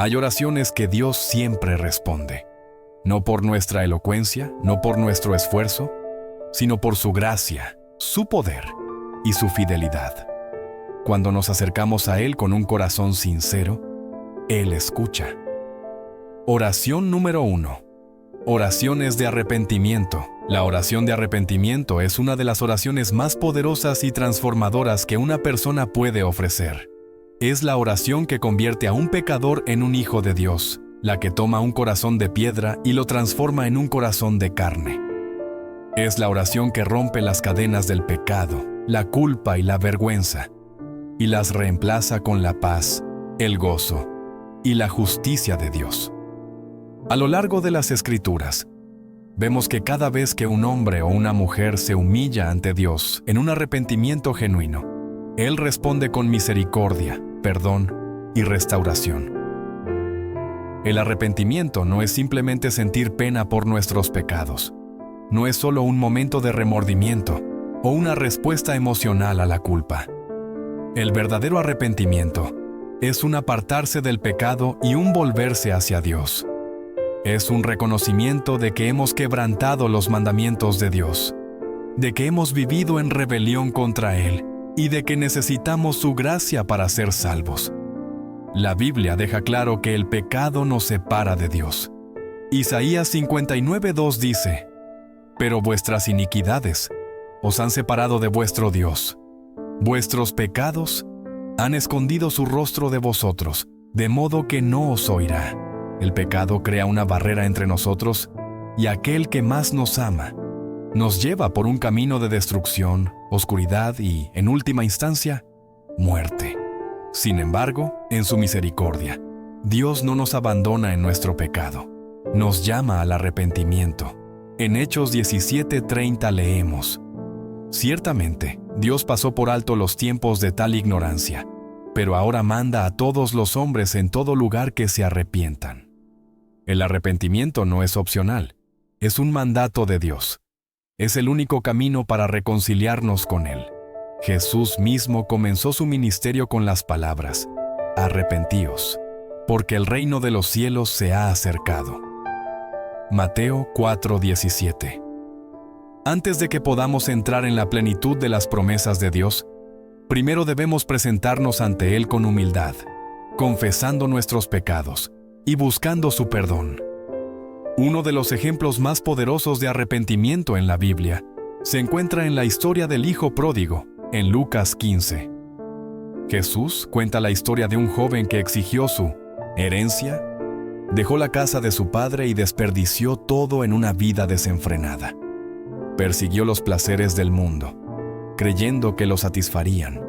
Hay oraciones que Dios siempre responde, no por nuestra elocuencia, no por nuestro esfuerzo, sino por su gracia, su poder y su fidelidad. Cuando nos acercamos a Él con un corazón sincero, Él escucha. Oración número 1. Oraciones de arrepentimiento. La oración de arrepentimiento es una de las oraciones más poderosas y transformadoras que una persona puede ofrecer. Es la oración que convierte a un pecador en un hijo de Dios, la que toma un corazón de piedra y lo transforma en un corazón de carne. Es la oración que rompe las cadenas del pecado, la culpa y la vergüenza, y las reemplaza con la paz, el gozo y la justicia de Dios. A lo largo de las Escrituras, vemos que cada vez que un hombre o una mujer se humilla ante Dios en un arrepentimiento genuino, Él responde con misericordia, perdón y restauración. El arrepentimiento no es simplemente sentir pena por nuestros pecados. No es solo un momento de remordimiento o una respuesta emocional a la culpa. El verdadero arrepentimiento es un apartarse del pecado y un volverse hacia Dios. Es un reconocimiento de que hemos quebrantado los mandamientos de Dios, de que hemos vivido en rebelión contra Él y de que necesitamos su gracia para ser salvos. La Biblia deja claro que el pecado nos separa de Dios. Isaías 59:2 dice: «Pero vuestras iniquidades os han separado de vuestro Dios. Vuestros pecados han escondido su rostro de vosotros, de modo que no os oirá». El pecado crea una barrera entre nosotros y aquel que más nos ama nos lleva por un camino de destrucción, oscuridad y, en última instancia, muerte. Sin embargo, en su misericordia, Dios no nos abandona en nuestro pecado. Nos llama al arrepentimiento. En Hechos 17:30 leemos: «Ciertamente, Dios pasó por alto los tiempos de tal ignorancia, pero ahora manda a todos los hombres en todo lugar que se arrepientan». El arrepentimiento no es opcional, es un mandato de Dios. Es el único camino para reconciliarnos con Él. Jesús mismo comenzó su ministerio con las palabras: «Arrepentíos, porque el reino de los cielos se ha acercado». Mateo 4:17. Antes de que podamos entrar en la plenitud de las promesas de Dios, primero debemos presentarnos ante Él con humildad, confesando nuestros pecados y buscando su perdón. Uno de los ejemplos más poderosos de arrepentimiento en la Biblia se encuentra en la historia del Hijo Pródigo, en Lucas 15. Jesús cuenta la historia de un joven que exigió su herencia, dejó la casa de su padre y desperdició todo en una vida desenfrenada. Persiguió los placeres del mundo, creyendo que lo satisfarían.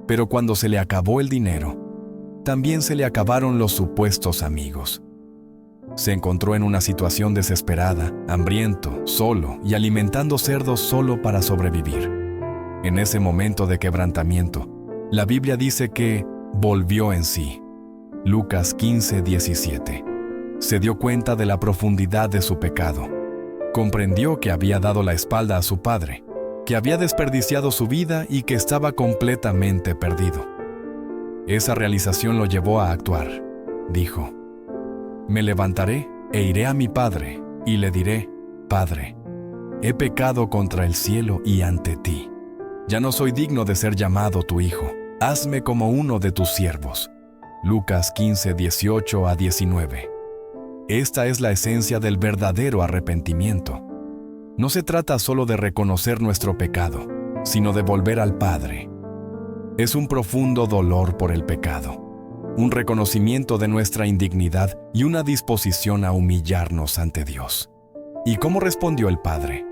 Pero cuando se le acabó el dinero, también se le acabaron los supuestos amigos. Se encontró en una situación desesperada, hambriento, solo y alimentando cerdos solo para sobrevivir. En ese momento de quebrantamiento, la Biblia dice que volvió en sí. Lucas 15:17. Se dio cuenta de la profundidad de su pecado. Comprendió que había dado la espalda a su padre, que había desperdiciado su vida y que estaba completamente perdido. Esa realización lo llevó a actuar. Dijo: «Me levantaré e iré a mi padre, y le diré: Padre, he pecado contra el cielo y ante ti. Ya no soy digno de ser llamado tu hijo. Hazme como uno de tus siervos». Lucas 15:18-19. Esta es la esencia del verdadero arrepentimiento. No se trata solo de reconocer nuestro pecado, sino de volver al Padre. Es un profundo dolor por el pecado, un reconocimiento de nuestra indignidad y una disposición a humillarnos ante Dios. ¿Y cómo respondió el Padre?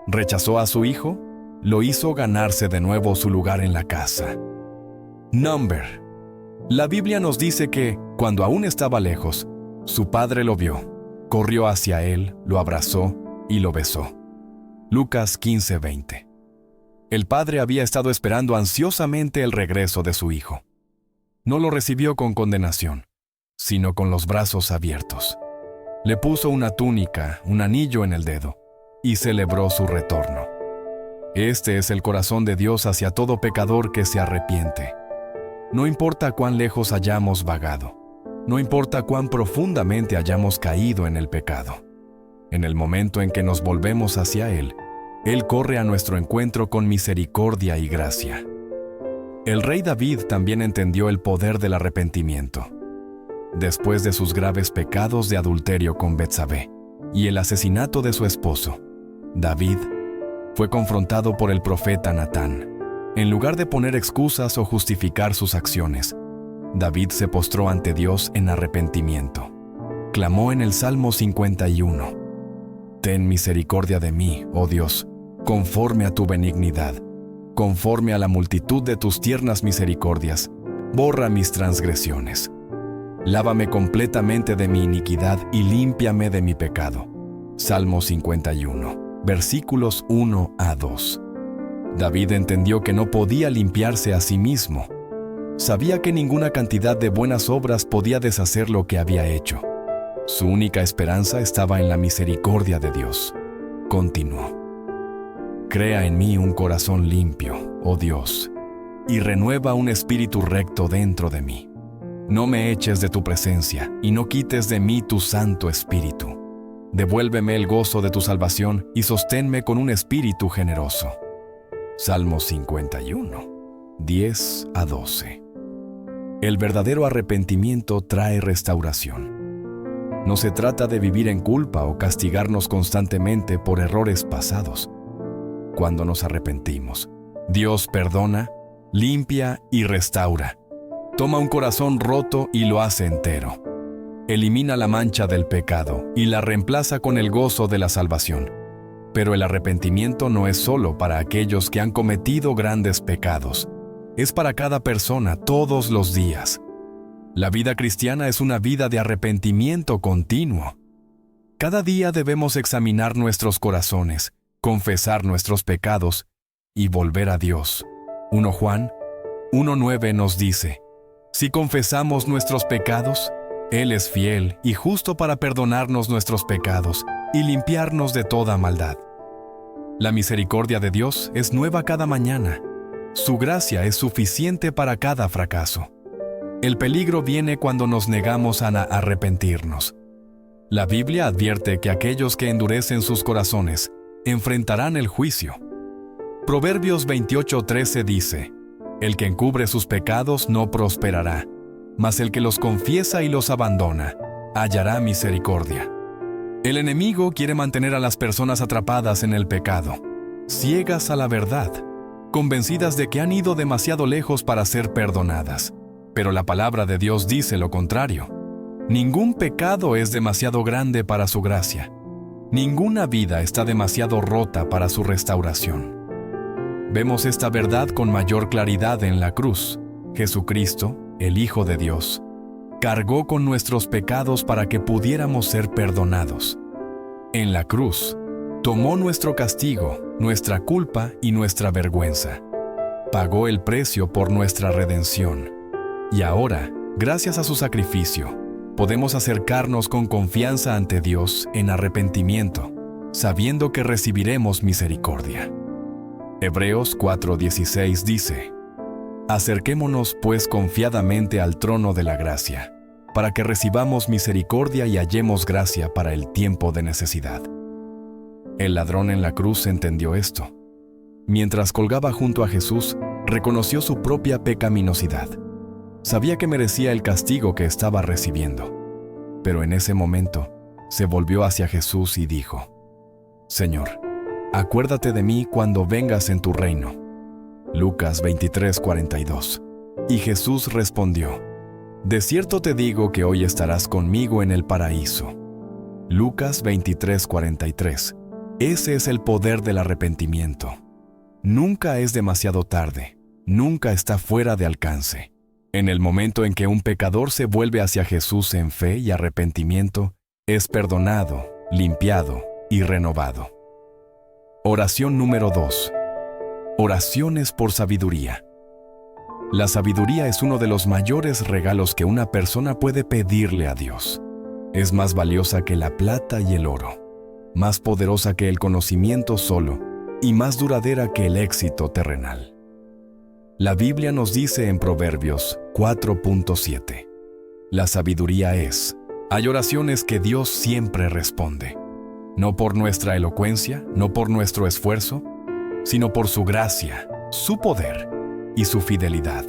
¿Rechazó a su hijo? Lo hizo ganarse de nuevo su lugar en la casa. Number. La Biblia nos dice que, cuando aún estaba lejos, su padre lo vio, corrió hacia él, lo abrazó y lo besó. Lucas 15:20. El padre había estado esperando ansiosamente el regreso de su hijo. No lo recibió con condenación, sino con los brazos abiertos. Le puso una túnica, un anillo en el dedo, y celebró su retorno. Este es el corazón de Dios hacia todo pecador que se arrepiente. No importa cuán lejos hayamos vagado, No importa cuán profundamente hayamos caído en el pecado. En el momento en que nos volvemos hacia Él corre a nuestro encuentro con misericordia y gracia. El rey David también entendió el poder del arrepentimiento. Después de sus graves pecados de adulterio con Betsabé y el asesinato de su esposo, David fue confrontado por el profeta Natán. En lugar de poner excusas o justificar sus acciones, David se postró ante Dios en arrepentimiento. Clamó en el Salmo 51: «Ten misericordia de mí, oh Dios, conforme a tu benignidad, conforme a la multitud de tus tiernas misericordias, borra mis transgresiones. Lávame completamente de mi iniquidad y límpiame de mi pecado». Salmo 51, versículos 1 a 2. David entendió que no podía limpiarse a sí mismo. Sabía que ninguna cantidad de buenas obras podía deshacer lo que había hecho. Su única esperanza estaba en la misericordia de Dios. Continuó: «Crea en mí un corazón limpio, oh Dios, y renueva un espíritu recto dentro de mí. No me eches de tu presencia y no quites de mí tu Santo Espíritu. Devuélveme el gozo de tu salvación y sosténme con un espíritu generoso». Salmo 51, 10 a 12. El verdadero arrepentimiento trae restauración. No se trata de vivir en culpa o castigarnos constantemente por errores pasados. Cuando nos arrepentimos, Dios perdona, limpia y restaura. Toma un corazón roto y lo hace entero. Elimina la mancha del pecado y la reemplaza con el gozo de la salvación. Pero el arrepentimiento no es solo para aquellos que han cometido grandes pecados. Es para cada persona todos los días. La vida cristiana es una vida de arrepentimiento continuo. Cada día debemos examinar nuestros corazones, confesar nuestros pecados y volver a Dios. 1 Juan 1:9 nos dice: «Si confesamos nuestros pecados, Él es fiel y justo para perdonarnos nuestros pecados y limpiarnos de toda maldad». La misericordia de Dios es nueva cada mañana. Su gracia es suficiente para cada fracaso. El peligro viene cuando nos negamos a arrepentirnos. La Biblia advierte que aquellos que endurecen sus corazones enfrentarán el juicio. Proverbios 28:13 dice: «El que encubre sus pecados no prosperará, mas el que los confiesa y los abandona hallará misericordia». El enemigo quiere mantener a las personas atrapadas en el pecado, ciegas a la verdad, convencidas de que han ido demasiado lejos para ser perdonadas. Pero la palabra de Dios dice lo contrario. Ningún pecado es demasiado grande para su gracia. Ninguna vida está demasiado rota para su restauración. Vemos esta verdad con mayor claridad en la cruz. Jesucristo, el Hijo de Dios, cargó con nuestros pecados para que pudiéramos ser perdonados. En la cruz, tomó nuestro castigo, nuestra culpa y nuestra vergüenza. Pagó el precio por nuestra redención. Y ahora, gracias a su sacrificio, podemos acercarnos con confianza ante Dios en arrepentimiento, sabiendo que recibiremos misericordia. Hebreos 4:16 dice: «Acerquémonos pues confiadamente al trono de la gracia, para que recibamos misericordia y hallemos gracia para el tiempo de necesidad». El ladrón en la cruz entendió esto. Mientras colgaba junto a Jesús, reconoció su propia pecaminosidad. Sabía que merecía el castigo que estaba recibiendo. Pero en ese momento, se volvió hacia Jesús y dijo: «Señor, acuérdate de mí cuando vengas en tu reino». Lucas 23:42. Y Jesús respondió: «De cierto te digo que hoy estarás conmigo en el paraíso». Lucas 23:43. Ese es el poder del arrepentimiento. Nunca es demasiado tarde, nunca está fuera de alcance. En el momento en que un pecador se vuelve hacia Jesús en fe y arrepentimiento, es perdonado, limpiado y renovado. Oración número 2. Oraciones por sabiduría. La sabiduría es uno de los mayores regalos que una persona puede pedirle a Dios. Es más valiosa que la plata y el oro, más poderosa que el conocimiento solo y más duradera que el éxito terrenal. La Biblia nos dice en Proverbios 4:7: La sabiduría es. Hay oraciones que Dios siempre responde. No por nuestra elocuencia, no por nuestro esfuerzo, sino por su gracia, su poder y su fidelidad.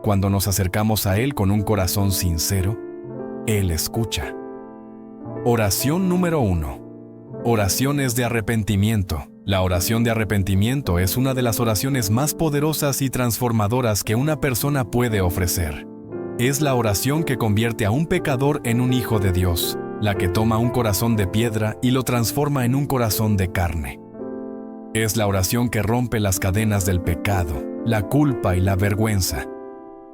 Cuando nos acercamos a Él con un corazón sincero, Él escucha. Oración número 1. Oraciones de arrepentimiento. La oración de arrepentimiento es una de las oraciones más poderosas y transformadoras que una persona puede ofrecer. Es la oración que convierte a un pecador en un hijo de Dios, la que toma un corazón de piedra y lo transforma en un corazón de carne. Es la oración que rompe las cadenas del pecado, la culpa y la vergüenza,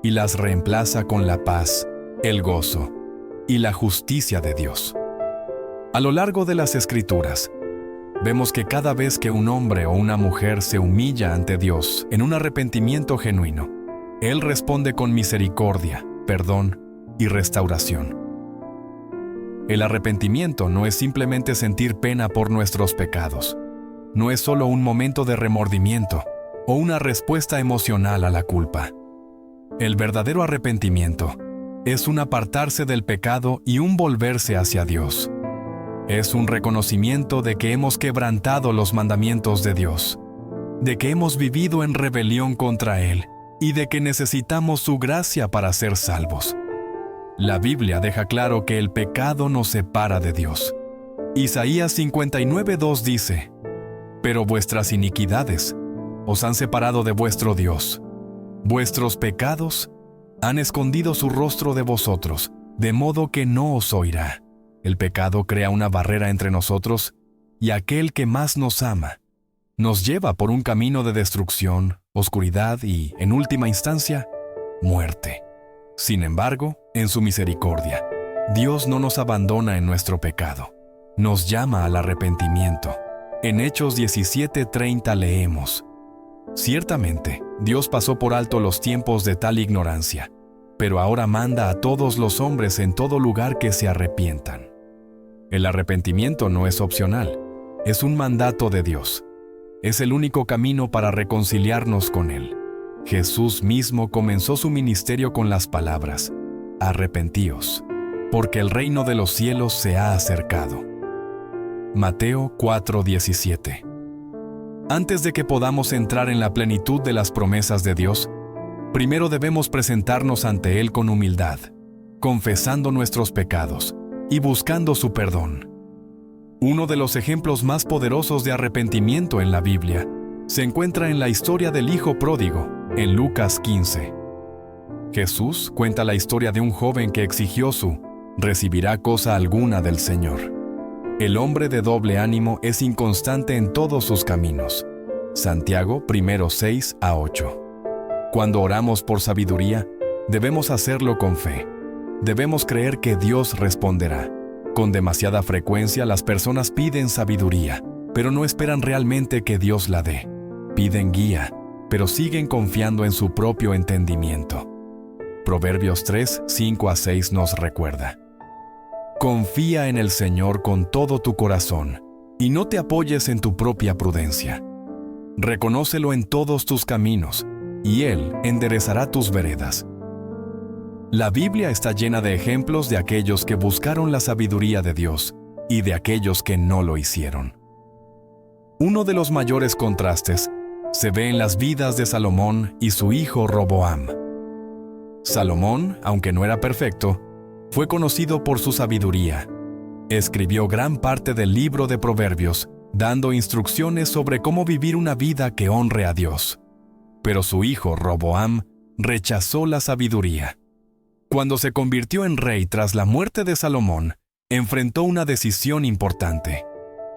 y las reemplaza con la paz, el gozo y la justicia de Dios. A lo largo de las Escrituras, vemos que cada vez que un hombre o una mujer se humilla ante Dios en un arrepentimiento genuino, Él responde con misericordia, perdón y restauración. El arrepentimiento no es simplemente sentir pena por nuestros pecados. No es solo un momento de remordimiento o una respuesta emocional a la culpa. El verdadero arrepentimiento es un apartarse del pecado y un volverse hacia Dios. Es un reconocimiento de que hemos quebrantado los mandamientos de Dios, de que hemos vivido en rebelión contra Él y de que necesitamos su gracia para ser salvos. La Biblia deja claro que el pecado nos separa de Dios. Isaías 59:2 dice: «Pero vuestras iniquidades os han separado de vuestro Dios. Vuestros pecados han escondido su rostro de vosotros, de modo que no os oirá». El pecado crea una barrera entre nosotros y aquel que más nos ama. Nos lleva por un camino de destrucción, oscuridad y, en última instancia, muerte. Sin embargo, en su misericordia, Dios no nos abandona en nuestro pecado. Nos llama al arrepentimiento. En Hechos 17:30 leemos: «Ciertamente, Dios pasó por alto los tiempos de tal ignorancia, pero ahora manda a todos los hombres en todo lugar que se arrepientan». El arrepentimiento no es opcional, es un mandato de Dios. Es el único camino para reconciliarnos con Él. Jesús mismo comenzó su ministerio con las palabras: «Arrepentíos, porque el reino de los cielos se ha acercado». Mateo 4:17. Antes de que podamos entrar en la plenitud de las promesas de Dios, primero debemos presentarnos ante Él con humildad, confesando nuestros pecados y buscando su perdón. Uno de los ejemplos más poderosos de arrepentimiento en la Biblia se encuentra en la historia del Hijo Pródigo, en Lucas 15. Jesús cuenta la historia de un joven que exigió su «recibirá cosa alguna del Señor». El hombre de doble ánimo es inconstante en todos sus caminos. Santiago 1:6-8. Cuando oramos por sabiduría, debemos hacerlo con fe. Debemos creer que Dios responderá. Con demasiada frecuencia las personas piden sabiduría, pero no esperan realmente que Dios la dé. Piden guía, pero siguen confiando en su propio entendimiento. Proverbios 3:5-6 nos recuerda: «Confía en el Señor con todo tu corazón, y no te apoyes en tu propia prudencia. Reconócelo en todos tus caminos, y Él enderezará tus veredas». La Biblia está llena de ejemplos de aquellos que buscaron la sabiduría de Dios y de aquellos que no lo hicieron. Uno de los mayores contrastes se ve en las vidas de Salomón y su hijo Roboam. Salomón, aunque no era perfecto, fue conocido por su sabiduría. Escribió gran parte del libro de Proverbios, dando instrucciones sobre cómo vivir una vida que honre a Dios. Pero su hijo Roboam rechazó la sabiduría. Cuando se convirtió en rey tras la muerte de Salomón, enfrentó una decisión importante.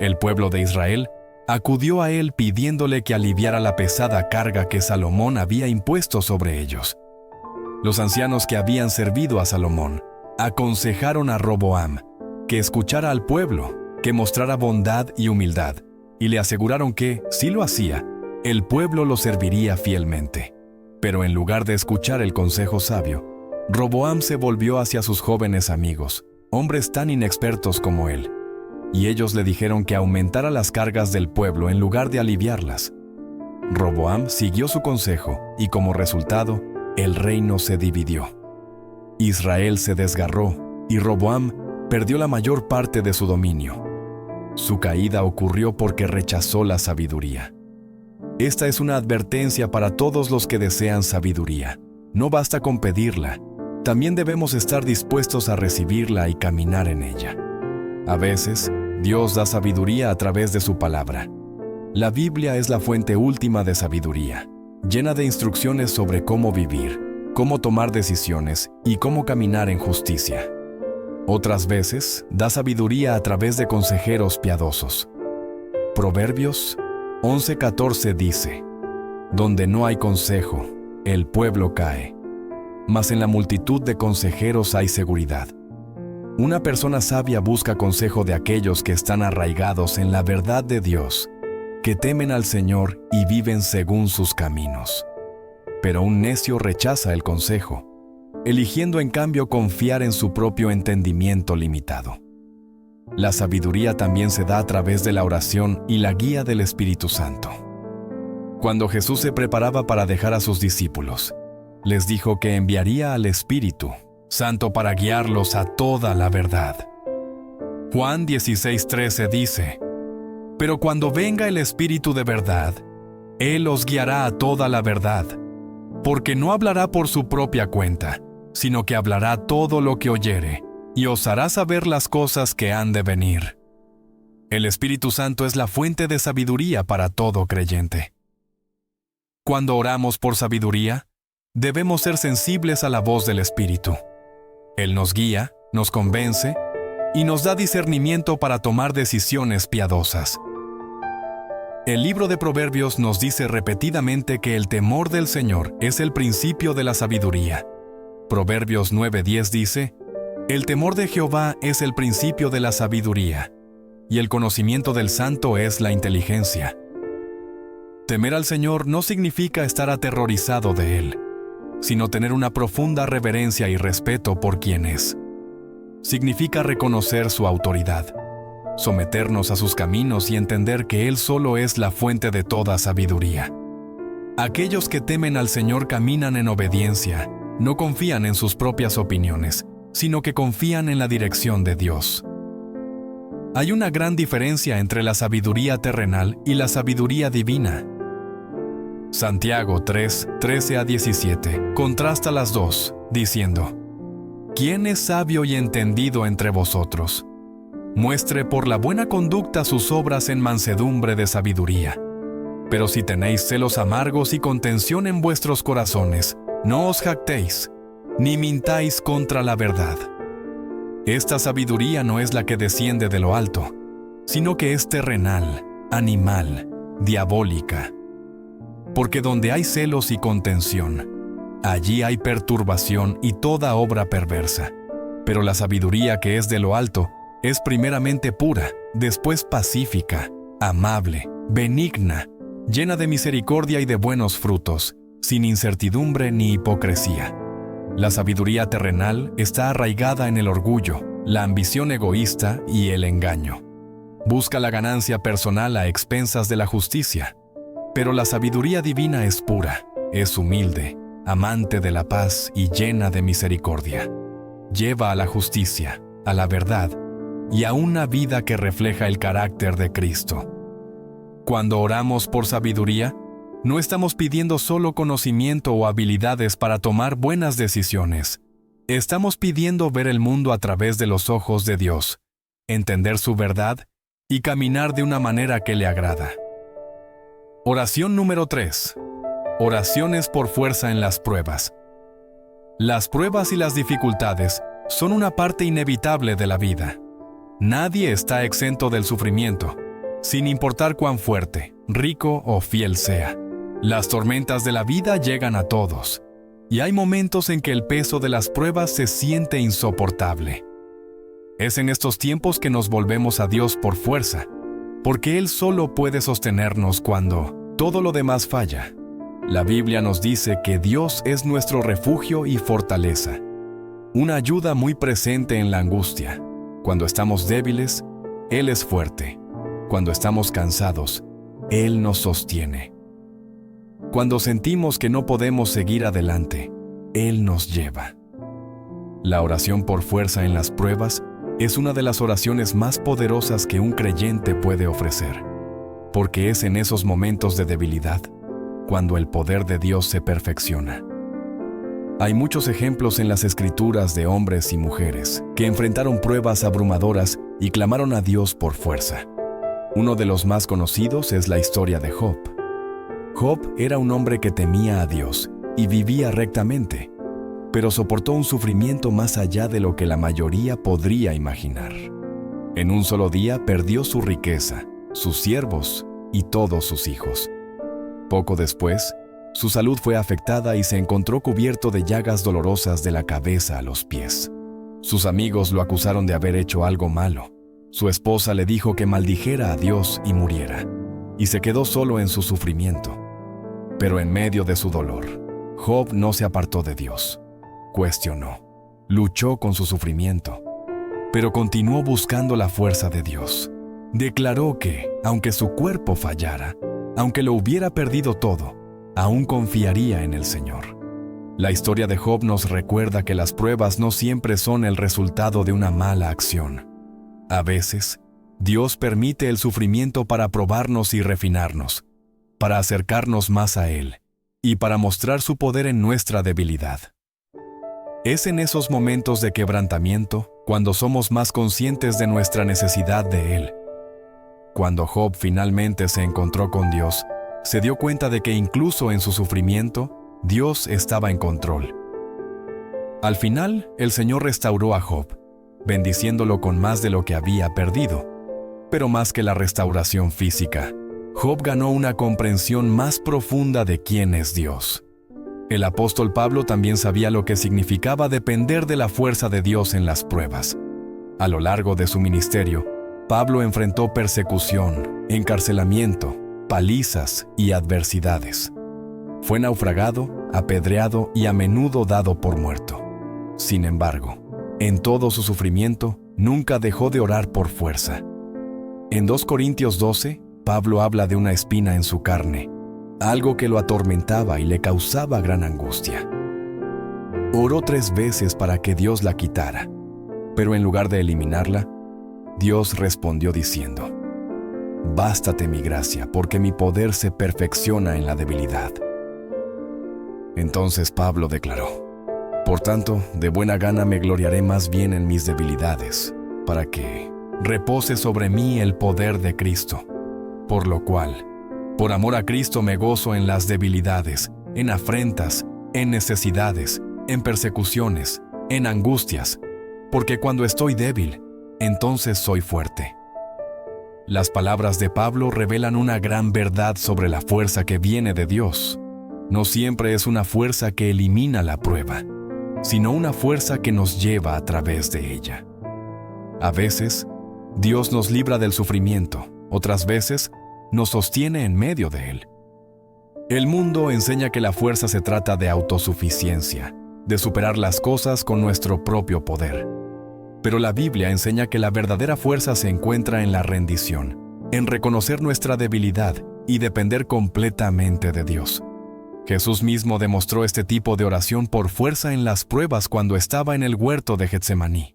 El pueblo de Israel acudió a él pidiéndole que aliviara la pesada carga que Salomón había impuesto sobre ellos. Los ancianos que habían servido a Salomón aconsejaron a Roboam que escuchara al pueblo, que mostrara bondad y humildad, y le aseguraron que, si lo hacía, el pueblo lo serviría fielmente. Pero en lugar de escuchar el consejo sabio, Roboam se volvió hacia sus jóvenes amigos, hombres tan inexpertos como él, y ellos le dijeron que aumentara las cargas del pueblo en lugar de aliviarlas. Roboam siguió su consejo y como resultado, el reino se dividió. Israel se desgarró y Roboam perdió la mayor parte de su dominio. Su caída ocurrió porque rechazó la sabiduría. Esta es una advertencia para todos los que desean sabiduría. No basta con pedirla, también debemos estar dispuestos a recibirla y caminar en ella. A veces, Dios da sabiduría a través de su palabra. La Biblia es la fuente última de sabiduría, llena de instrucciones sobre cómo vivir, cómo tomar decisiones y cómo caminar en justicia. Otras veces, da sabiduría a través de consejeros piadosos. Proverbios 11:14 dice: «Donde no hay consejo, el pueblo cae, mas en la multitud de consejeros hay seguridad». Una persona sabia busca consejo de aquellos que están arraigados en la verdad de Dios, que temen al Señor y viven según sus caminos. Pero un necio rechaza el consejo, eligiendo en cambio confiar en su propio entendimiento limitado. La sabiduría también se da a través de la oración y la guía del Espíritu Santo. Cuando Jesús se preparaba para dejar a sus discípulos, les dijo que enviaría al Espíritu Santo para guiarlos a toda la verdad. Juan 16:13 dice: «Pero cuando venga el Espíritu de verdad, Él os guiará a toda la verdad, porque no hablará por su propia cuenta, sino que hablará todo lo que oyere, y os hará saber las cosas que han de venir». El Espíritu Santo es la fuente de sabiduría para todo creyente. Cuando oramos por sabiduría, debemos ser sensibles a la voz del Espíritu. Él nos guía, nos convence y nos da discernimiento para tomar decisiones piadosas. El libro de Proverbios nos dice repetidamente que el temor del Señor es el principio de la sabiduría. Proverbios 9:10 dice: «El temor de Jehová es el principio de la sabiduría, y el conocimiento del santo es la inteligencia». Temer al Señor no significa estar aterrorizado de Él, sino tener una profunda reverencia y respeto por quien es. Significa reconocer su autoridad, someternos a sus caminos y entender que Él solo es la fuente de toda sabiduría. Aquellos que temen al Señor caminan en obediencia, no confían en sus propias opiniones, sino que confían en la dirección de Dios. Hay una gran diferencia entre la sabiduría terrenal y la sabiduría divina. Santiago 3:13-17 contrasta las dos, diciendo: «¿Quién es sabio y entendido entre vosotros? Muestre por la buena conducta sus obras en mansedumbre de sabiduría. Pero si tenéis celos amargos y contención en vuestros corazones, no os jactéis, ni mintáis contra la verdad». Esta sabiduría no es la que desciende de lo alto, sino que es terrenal, animal, diabólica. Porque donde hay celos y contención, allí hay perturbación y toda obra perversa. Pero la sabiduría que es de lo alto es primeramente pura, después pacífica, amable, benigna, llena de misericordia y de buenos frutos, sin incertidumbre ni hipocresía. La sabiduría terrenal está arraigada en el orgullo, la ambición egoísta y el engaño. Busca la ganancia personal a expensas de la justicia. Pero la sabiduría divina es pura, es humilde, amante de la paz y llena de misericordia. Lleva a la justicia, a la verdad y a una vida que refleja el carácter de Cristo. Cuando oramos por sabiduría, no estamos pidiendo solo conocimiento o habilidades para tomar buenas decisiones. Estamos pidiendo ver el mundo a través de los ojos de Dios, entender su verdad y caminar de una manera que le agrada. Oración número 3. Oraciones por fuerza en las pruebas. Las pruebas y las dificultades son una parte inevitable de la vida. Nadie está exento del sufrimiento, sin importar cuán fuerte, rico o fiel sea. Las tormentas de la vida llegan a todos, y hay momentos en que el peso de las pruebas se siente insoportable. Es en estos tiempos que nos volvemos a Dios por fuerza, porque Él solo puede sostenernos cuando todo lo demás falla. La Biblia nos dice que Dios es nuestro refugio y fortaleza, una ayuda muy presente en la angustia. Cuando estamos débiles, Él es fuerte. Cuando estamos cansados, Él nos sostiene. Cuando sentimos que no podemos seguir adelante, Él nos lleva. La oración por fuerza en las pruebas es una de las oraciones más poderosas que un creyente puede ofrecer, porque es en esos momentos de debilidad cuando el poder de Dios se perfecciona. Hay muchos ejemplos en las Escrituras de hombres y mujeres que enfrentaron pruebas abrumadoras y clamaron a Dios por fuerza. Uno de los más conocidos es la historia de Job. Job era un hombre que temía a Dios y vivía rectamente, pero soportó un sufrimiento más allá de lo que la mayoría podría imaginar. En un solo día perdió su riqueza, sus siervos y todos sus hijos. Poco después, su salud fue afectada y se encontró cubierto de llagas dolorosas de la cabeza a los pies. Sus amigos lo acusaron de haber hecho algo malo. Su esposa le dijo que maldijera a Dios y muriera, y se quedó solo en su sufrimiento. Pero en medio de su dolor, Job no se apartó de Dios. Cuestionó, luchó con su sufrimiento, pero continuó buscando la fuerza de Dios. Declaró que, aunque su cuerpo fallara, aunque lo hubiera perdido todo, aún confiaría en el Señor. La historia de Job nos recuerda que las pruebas no siempre son el resultado de una mala acción. A veces, Dios permite el sufrimiento para probarnos y refinarnos, para acercarnos más a Él y para mostrar su poder en nuestra debilidad. Es en esos momentos de quebrantamiento cuando somos más conscientes de nuestra necesidad de Él. Cuando Job finalmente se encontró con Dios, se dio cuenta de que incluso en su sufrimiento, Dios estaba en control. Al final, el Señor restauró a Job, bendiciéndolo con más de lo que había perdido. Pero más que la restauración física, Job ganó una comprensión más profunda de quién es Dios. El apóstol Pablo también sabía lo que significaba depender de la fuerza de Dios en las pruebas. A lo largo de su ministerio, Pablo enfrentó persecución, encarcelamiento, palizas y adversidades. Fue naufragado, apedreado y a menudo dado por muerto. Sin embargo, en todo su sufrimiento, nunca dejó de orar por fuerza. En 2 Corintios 12, Pablo habla de una espina en su carne, algo que lo atormentaba y le causaba gran angustia. Oró 3 veces para que Dios la quitara, pero en lugar de eliminarla, Dios respondió diciendo: «Bástate mi gracia, porque mi poder se perfecciona en la debilidad». Entonces Pablo declaró: «Por tanto, de buena gana me gloriaré más bien en mis debilidades, para que repose sobre mí el poder de Cristo. Por lo cual, por amor a Cristo me gozo en las debilidades, en afrentas, en necesidades, en persecuciones, en angustias, porque cuando estoy débil, entonces soy fuerte». Las palabras de Pablo revelan una gran verdad sobre la fuerza que viene de Dios. No siempre es una fuerza que elimina la prueba, sino una fuerza que nos lleva a través de ella. A veces, Dios nos libra del sufrimiento, otras veces, nos sostiene en medio de él. El mundo enseña que la fuerza se trata de autosuficiencia, de superar las cosas con nuestro propio poder. Pero la Biblia enseña que la verdadera fuerza se encuentra en la rendición, en reconocer nuestra debilidad y depender completamente de Dios. Jesús mismo demostró este tipo de oración por fuerza en las pruebas cuando estaba en el huerto de Getsemaní.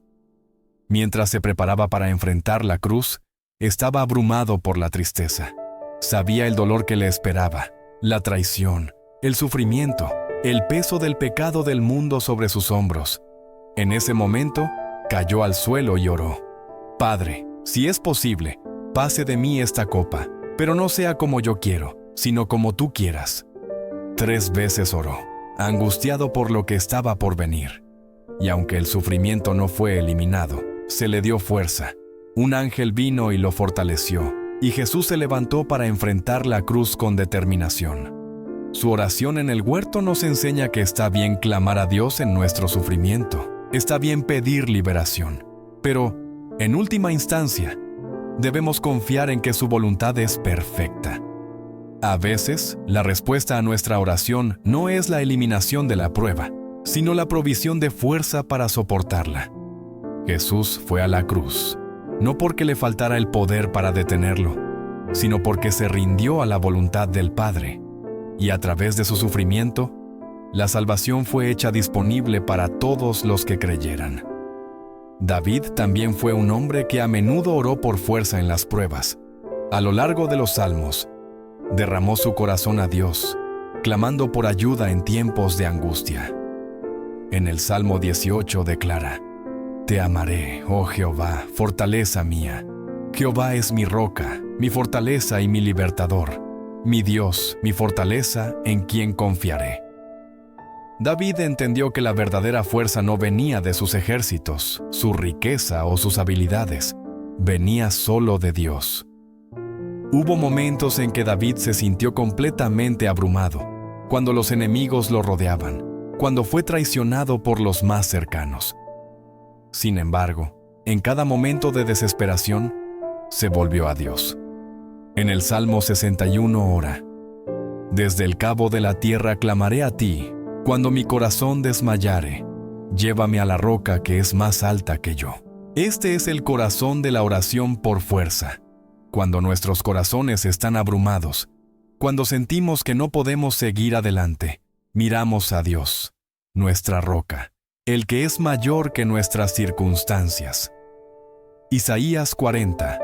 Mientras se preparaba para enfrentar la cruz, estaba abrumado por la tristeza. Sabía el dolor que le esperaba, la traición, el sufrimiento, el peso del pecado del mundo sobre sus hombros. En ese momento, cayó al suelo y oró: «Padre, si es posible, pase de mí esta copa, pero no sea como yo quiero, sino como tú quieras». 3 veces oró, angustiado por lo que estaba por venir. Y aunque el sufrimiento no fue eliminado, se le dio fuerza. Un ángel vino y lo fortaleció, y Jesús se levantó para enfrentar la cruz con determinación. Su oración en el huerto nos enseña que está bien clamar a Dios en nuestro sufrimiento, está bien pedir liberación, pero, en última instancia, debemos confiar en que su voluntad es perfecta. A veces, la respuesta a nuestra oración no es la eliminación de la prueba, sino la provisión de fuerza para soportarla. Jesús fue a la cruz, no porque le faltara el poder para detenerlo, sino porque se rindió a la voluntad del Padre, y a través de su sufrimiento, La salvación fue hecha disponible para todos los que creyeran. David también fue un hombre que a menudo oró por fuerza en las pruebas. A lo largo de los salmos, derramó su corazón a Dios, clamando por ayuda en tiempos de angustia. En el Salmo 18 declara: Te amaré, oh Jehová, fortaleza mía. Jehová es mi roca, mi fortaleza y mi libertador, mi Dios, mi fortaleza, en quien confiaré. David entendió que la verdadera fuerza no venía de sus ejércitos, su riqueza o sus habilidades, venía solo de Dios. Hubo momentos en que David se sintió completamente abrumado, cuando los enemigos lo rodeaban, cuando fue traicionado por los más cercanos. Sin embargo, en cada momento de desesperación, se volvió a Dios. En el Salmo 61 ora: Desde el cabo de la tierra clamaré a ti, cuando mi corazón desmayare, llévame a la roca que es más alta que yo. Este es el corazón de la oración por fuerza. Cuando nuestros corazones están abrumados, cuando sentimos que no podemos seguir adelante, miramos a Dios, nuestra roca, el que es mayor que nuestras circunstancias. Isaías 40,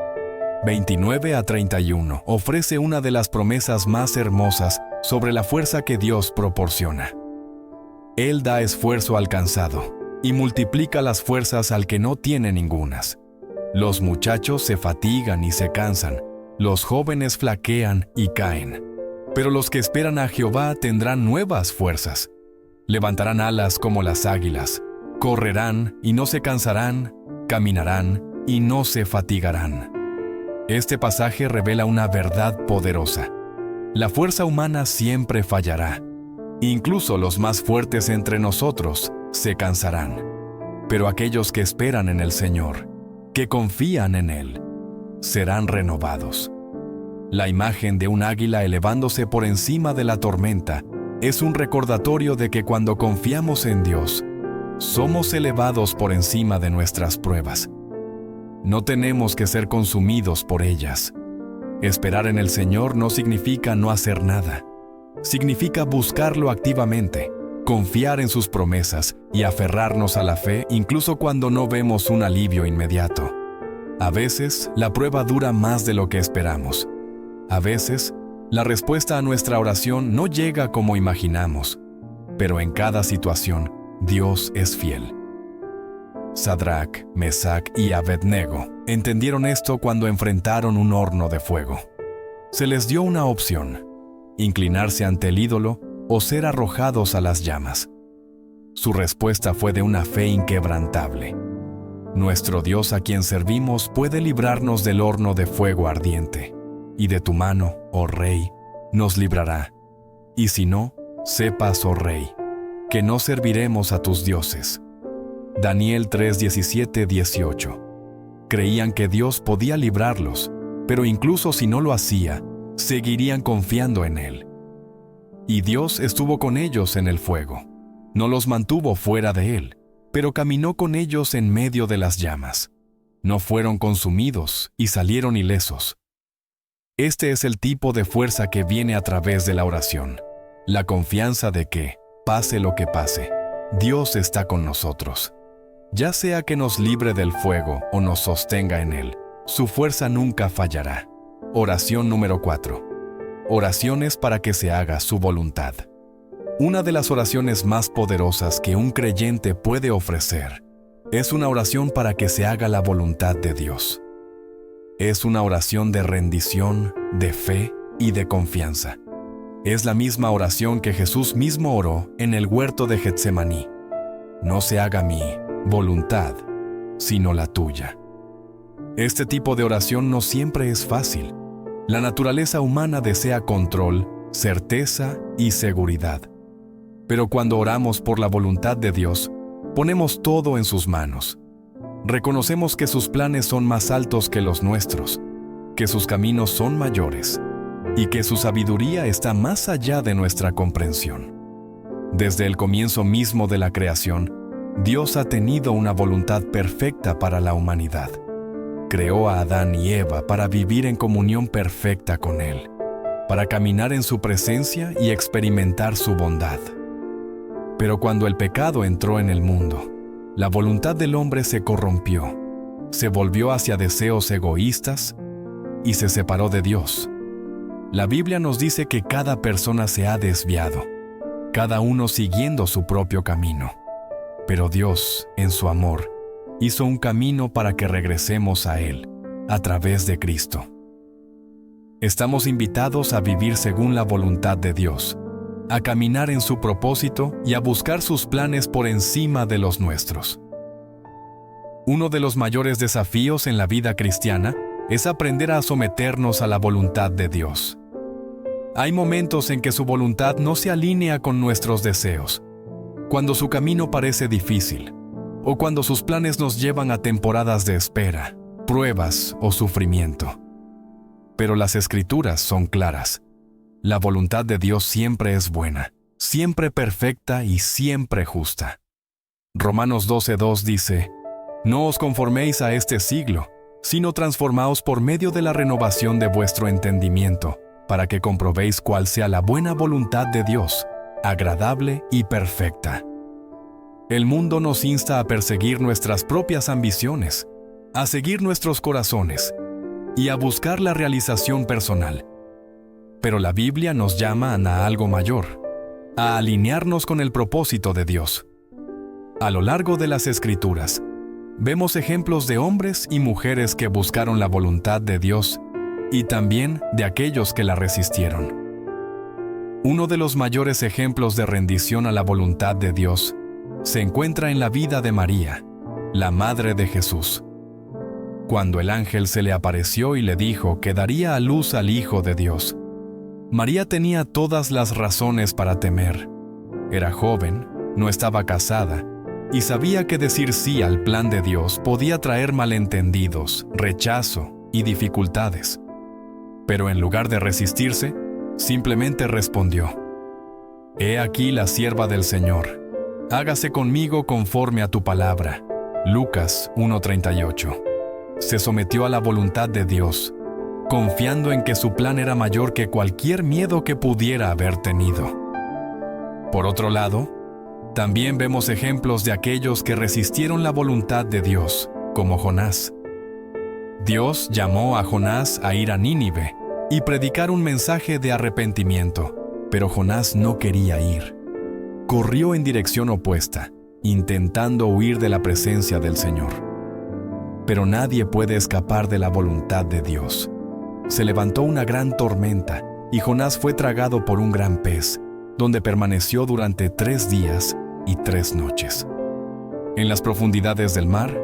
29 a 31 ofrece una de las promesas más hermosas sobre la fuerza que Dios proporciona. Él da esfuerzo al cansado y multiplica las fuerzas al que no tiene ningunas. Los muchachos se fatigan y se cansan, los jóvenes flaquean y caen. Pero los que esperan a Jehová tendrán nuevas fuerzas. Levantarán alas como las águilas, correrán y no se cansarán, caminarán y no se fatigarán. Este pasaje revela una verdad poderosa. La fuerza humana siempre fallará. Incluso los más fuertes entre nosotros se cansarán. Pero aquellos que esperan en el Señor, que confían en Él, serán renovados. La imagen de un águila elevándose por encima de la tormenta es un recordatorio de que cuando confiamos en Dios, somos elevados por encima de nuestras pruebas. No tenemos que ser consumidos por ellas. Esperar en el Señor no significa no hacer nada. Significa buscarlo activamente, confiar en sus promesas y aferrarnos a la fe incluso cuando no vemos un alivio inmediato. A veces, la prueba dura más de lo que esperamos. A veces, la respuesta a nuestra oración no llega como imaginamos, pero en cada situación, Dios es fiel. Sadrac, Mesac y Abednego entendieron esto cuando enfrentaron un horno de fuego. Se les dio una opción: inclinarse ante el ídolo o ser arrojados a las llamas. Su respuesta fue de una fe inquebrantable. Nuestro Dios a quien servimos puede librarnos del horno de fuego ardiente, y de tu mano, oh Rey, nos librará. Y si no, sepas, oh Rey, que no serviremos a tus dioses. Daniel 3:17-18. Creían que Dios podía librarlos, pero incluso si no lo hacía, seguirían confiando en Él. Y Dios estuvo con ellos en el fuego. No los mantuvo fuera de Él, pero caminó con ellos en medio de las llamas. No fueron consumidos y salieron ilesos. Este es el tipo de fuerza que viene a través de la oración. La confianza de que, pase lo que pase, Dios está con nosotros. Ya sea que nos libre del fuego o nos sostenga en él, su fuerza nunca fallará. Oración número 4. Oraciones para que se haga su voluntad. Una de las oraciones más poderosas que un creyente puede ofrecer es una oración para que se haga la voluntad de Dios. Es una oración de rendición, de fe y de confianza. Es la misma oración que Jesús mismo oró en el huerto de Getsemaní. No se haga mi voluntad, sino la tuya. Este tipo de oración no siempre es fácil. La naturaleza humana desea control, certeza y seguridad. Pero cuando oramos por la voluntad de Dios, ponemos todo en sus manos. Reconocemos que sus planes son más altos que los nuestros, que sus caminos son mayores y que su sabiduría está más allá de nuestra comprensión. Desde el comienzo mismo de la creación, Dios ha tenido una voluntad perfecta para la humanidad. Creó a Adán y Eva para vivir en comunión perfecta con Él, para caminar en su presencia y experimentar su bondad. Pero cuando el pecado entró en el mundo, la voluntad del hombre se corrompió, se volvió hacia deseos egoístas y se separó de Dios. La Biblia nos dice que cada persona se ha desviado, cada uno siguiendo su propio camino. Pero Dios, en su amor, hizo un camino para que regresemos a Él, a través de Cristo. Estamos invitados a vivir según la voluntad de Dios, a caminar en su propósito y a buscar sus planes por encima de los nuestros. Uno de los mayores desafíos en la vida cristiana es aprender a someternos a la voluntad de Dios. Hay momentos en que su voluntad no se alinea con nuestros deseos, cuando su camino parece difícil, o cuando sus planes nos llevan a temporadas de espera, pruebas o sufrimiento. Pero las Escrituras son claras. La voluntad de Dios siempre es buena, siempre perfecta y siempre justa. Romanos 12:2 dice: No os conforméis a este siglo, sino transformaos por medio de la renovación de vuestro entendimiento, para que comprobéis cuál sea la buena voluntad de Dios, agradable y perfecta. El mundo nos insta a perseguir nuestras propias ambiciones, a seguir nuestros corazones y a buscar la realización personal. Pero la Biblia nos llama a algo mayor, a alinearnos con el propósito de Dios. A lo largo de las Escrituras, vemos ejemplos de hombres y mujeres que buscaron la voluntad de Dios y también de aquellos que la resistieron. Uno de los mayores ejemplos de rendición a la voluntad de Dios se encuentra en la vida de María, la madre de Jesús. Cuando el ángel se le apareció y le dijo que daría a luz al Hijo de Dios, María tenía todas las razones para temer. Era joven, no estaba casada, y sabía que decir sí al plan de Dios podía traer malentendidos, rechazo y dificultades. Pero en lugar de resistirse, simplemente respondió: «He aquí la sierva del Señor. Hágase conmigo conforme a tu palabra». Lucas 1:38. Se sometió a la voluntad de Dios, confiando en que su plan era mayor que cualquier miedo que pudiera haber tenido. Por otro lado, también vemos ejemplos de aquellos que resistieron la voluntad de Dios, como Jonás. Dios llamó a Jonás a ir a Nínive y predicar un mensaje de arrepentimiento, pero Jonás no quería ir. Corrió en dirección opuesta, intentando huir de la presencia del Señor. Pero nadie puede escapar de la voluntad de Dios. Se levantó una gran tormenta y Jonás fue tragado por un gran pez, donde permaneció durante 3 días y 3 noches. En las profundidades del mar,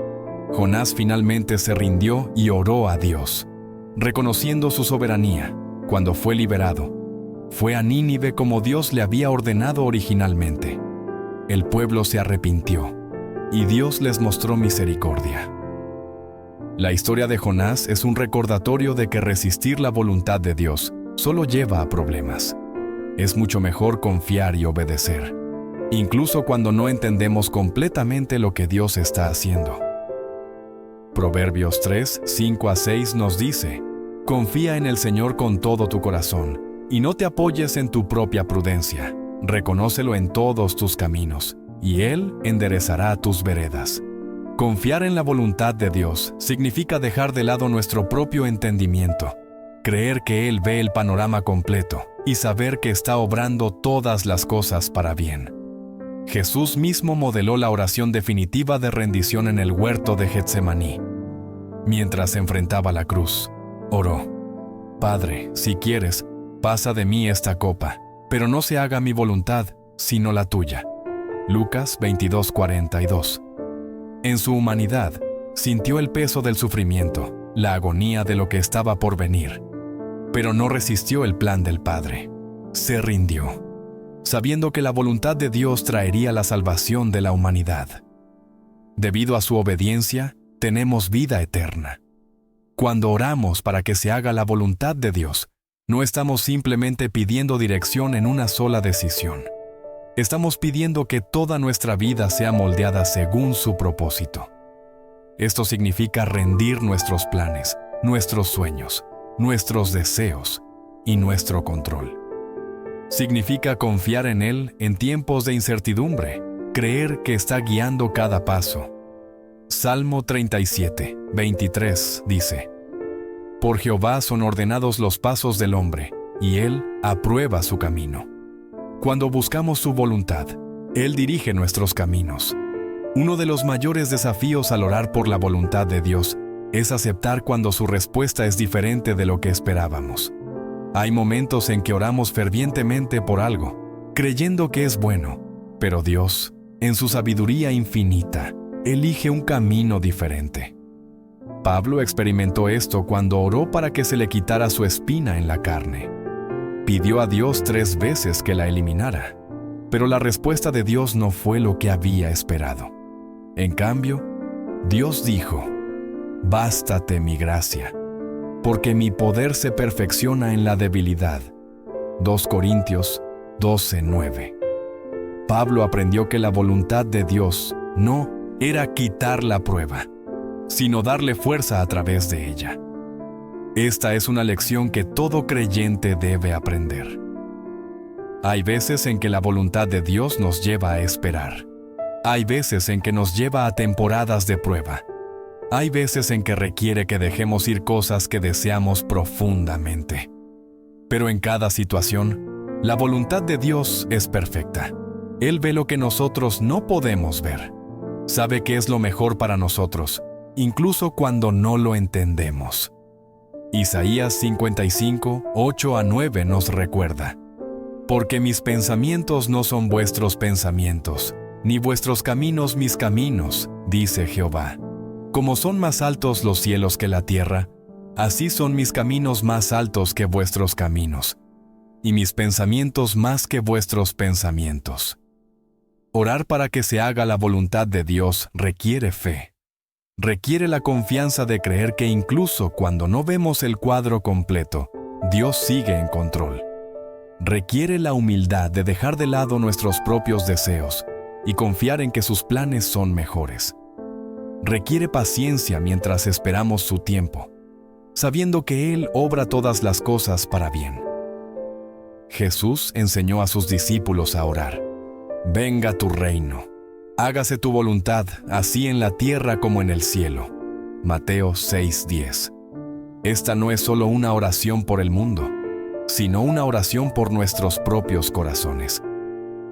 Jonás finalmente se rindió y oró a Dios, reconociendo su soberanía. Cuando fue liberado, fue a Nínive como Dios le había ordenado originalmente. El pueblo se arrepintió y Dios les mostró misericordia. La historia de Jonás es un recordatorio de que resistir la voluntad de Dios solo lleva a problemas. Es mucho mejor confiar y obedecer, incluso cuando no entendemos completamente lo que Dios está haciendo. Proverbios 3:5-6 nos dice: «Confía en el Señor con todo tu corazón, y no te apoyes en tu propia prudencia. Reconócelo en todos tus caminos, y Él enderezará tus veredas». Confiar en la voluntad de Dios significa dejar de lado nuestro propio entendimiento, creer que Él ve el panorama completo y saber que está obrando todas las cosas para bien. Jesús mismo modeló la oración definitiva de rendición en el huerto de Getsemaní. Mientras enfrentaba la cruz, oró: «Padre, si quieres, pasa de mí esta copa, pero no se haga mi voluntad, sino la tuya». Lucas 22:42. En su humanidad, sintió el peso del sufrimiento, la agonía de lo que estaba por venir, pero no resistió el plan del Padre. Se rindió, sabiendo que la voluntad de Dios traería la salvación de la humanidad. Debido a su obediencia, tenemos vida eterna. Cuando oramos para que se haga la voluntad de Dios, no estamos simplemente pidiendo dirección en una sola decisión. Estamos pidiendo que toda nuestra vida sea moldeada según su propósito. Esto significa rendir nuestros planes, nuestros sueños, nuestros deseos y nuestro control. Significa confiar en Él en tiempos de incertidumbre, creer que está guiando cada paso. Salmo 37, 23 dice: Por Jehová son ordenados los pasos del hombre, y Él aprueba su camino. Cuando buscamos su voluntad, Él dirige nuestros caminos. Uno de los mayores desafíos al orar por la voluntad de Dios es aceptar cuando su respuesta es diferente de lo que esperábamos. Hay momentos en que oramos fervientemente por algo, creyendo que es bueno, pero Dios, en su sabiduría infinita, elige un camino diferente. Pablo experimentó esto cuando oró para que se le quitara su espina en la carne. Pidió a Dios 3 veces que la eliminara, pero la respuesta de Dios no fue lo que había esperado. En cambio, Dios dijo: Bástate mi gracia, porque mi poder se perfecciona en la debilidad. 2 Corintios 12:9. Pablo aprendió que la voluntad de Dios no era quitar la prueba, sino darle fuerza a través de ella. Esta es una lección que todo creyente debe aprender. Hay veces en que la voluntad de Dios nos lleva a esperar. Hay veces en que nos lleva a temporadas de prueba. Hay veces en que requiere que dejemos ir cosas que deseamos profundamente. Pero en cada situación, la voluntad de Dios es perfecta. Él ve lo que nosotros no podemos ver. Sabe qué es lo mejor para nosotros, incluso cuando no lo entendemos. Isaías 55, 8-9 nos recuerda: Porque mis pensamientos no son vuestros pensamientos, ni vuestros caminos mis caminos, dice Jehová. Como son más altos los cielos que la tierra, así son mis caminos más altos que vuestros caminos, y mis pensamientos más que vuestros pensamientos. Orar para que se haga la voluntad de Dios requiere fe. Requiere la confianza de creer que incluso cuando no vemos el cuadro completo, Dios sigue en control. Requiere la humildad de dejar de lado nuestros propios deseos y confiar en que sus planes son mejores. Requiere paciencia mientras esperamos su tiempo, sabiendo que Él obra todas las cosas para bien. Jesús enseñó a sus discípulos a orar: Venga tu reino. Hágase tu voluntad, así en la tierra como en el cielo. Mateo 6:10. Esta no es solo una oración por el mundo, sino una oración por nuestros propios corazones.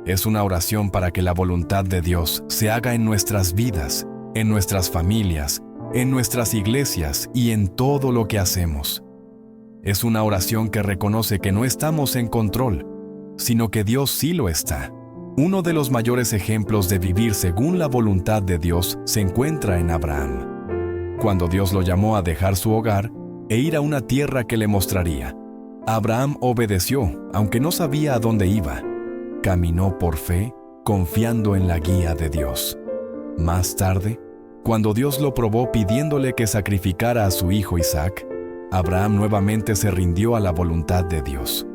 Es una oración para que la voluntad de Dios se haga en nuestras vidas, en nuestras familias, en nuestras iglesias y en todo lo que hacemos. Es una oración que reconoce que no estamos en control, sino que Dios sí lo está. Uno de los mayores ejemplos de vivir según la voluntad de Dios se encuentra en Abraham. Cuando Dios lo llamó a dejar su hogar e ir a una tierra que le mostraría, Abraham obedeció, aunque no sabía a dónde iba. Caminó por fe, confiando en la guía de Dios. Más tarde, cuando Dios lo probó pidiéndole que sacrificara a su hijo Isaac, Abraham nuevamente se rindió a la voluntad de Dios.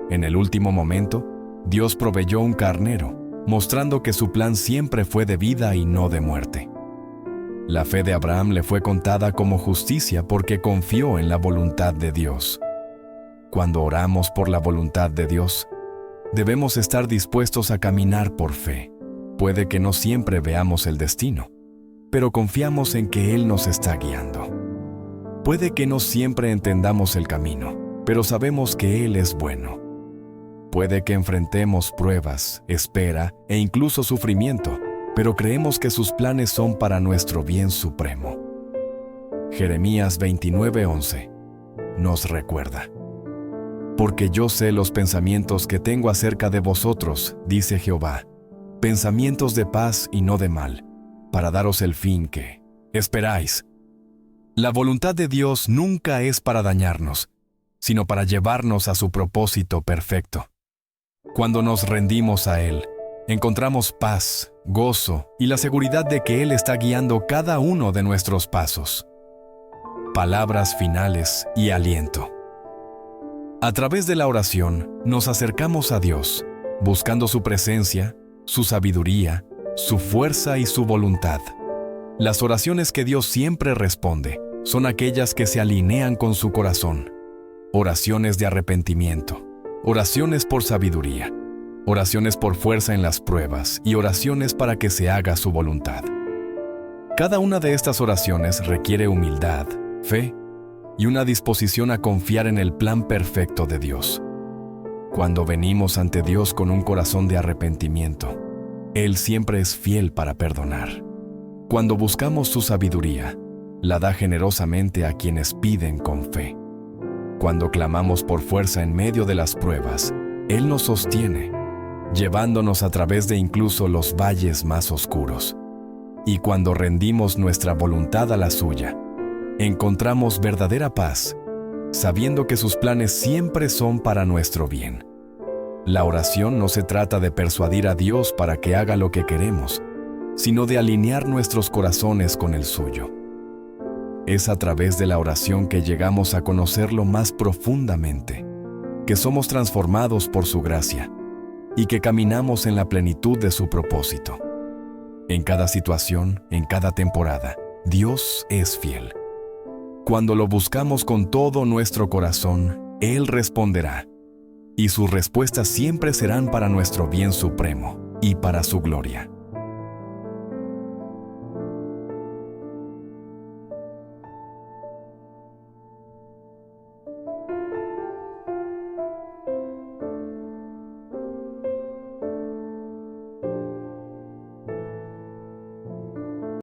En el último momento, Dios proveyó un carnero, mostrando que su plan siempre fue de vida y no de muerte. La fe de Abraham le fue contada como justicia porque confió en la voluntad de Dios. Cuando oramos por la voluntad de Dios, debemos estar dispuestos a caminar por fe. Puede que no siempre veamos el destino, pero confiamos en que Él nos está guiando. Puede que no siempre entendamos el camino, pero sabemos que Él es bueno. Puede que enfrentemos pruebas, espera e incluso sufrimiento, pero creemos que sus planes son para nuestro bien supremo. Jeremías 29:11 nos recuerda: Porque yo sé los pensamientos que tengo acerca de vosotros, dice Jehová, pensamientos de paz y no de mal, para daros el fin que esperáis. La voluntad de Dios nunca es para dañarnos, sino para llevarnos a su propósito perfecto. Cuando nos rendimos a Él, encontramos paz, gozo y la seguridad de que Él está guiando cada uno de nuestros pasos. Palabras finales y aliento. A través de la oración, nos acercamos a Dios, buscando su presencia, su sabiduría, su fuerza y su voluntad. Las oraciones que Dios siempre responde son aquellas que se alinean con su corazón. Oraciones de arrepentimiento, oraciones por sabiduría, oraciones por fuerza en las pruebas y oraciones para que se haga su voluntad. Cada una de estas oraciones requiere humildad, fe y una disposición a confiar en el plan perfecto de Dios. Cuando venimos ante Dios con un corazón de arrepentimiento, Él siempre es fiel para perdonar. Cuando buscamos su sabiduría, la da generosamente a quienes piden con fe. Cuando clamamos por fuerza en medio de las pruebas, Él nos sostiene, llevándonos a través de incluso los valles más oscuros. Y cuando rendimos nuestra voluntad a la suya, encontramos verdadera paz, sabiendo que sus planes siempre son para nuestro bien. La oración no se trata de persuadir a Dios para que haga lo que queremos, sino de alinear nuestros corazones con el suyo. Es a través de la oración que llegamos a conocerlo más profundamente, que somos transformados por su gracia y que caminamos en la plenitud de su propósito. En cada situación, en cada temporada, Dios es fiel. Cuando lo buscamos con todo nuestro corazón, Él responderá, y sus respuestas siempre serán para nuestro bien supremo y para su gloria.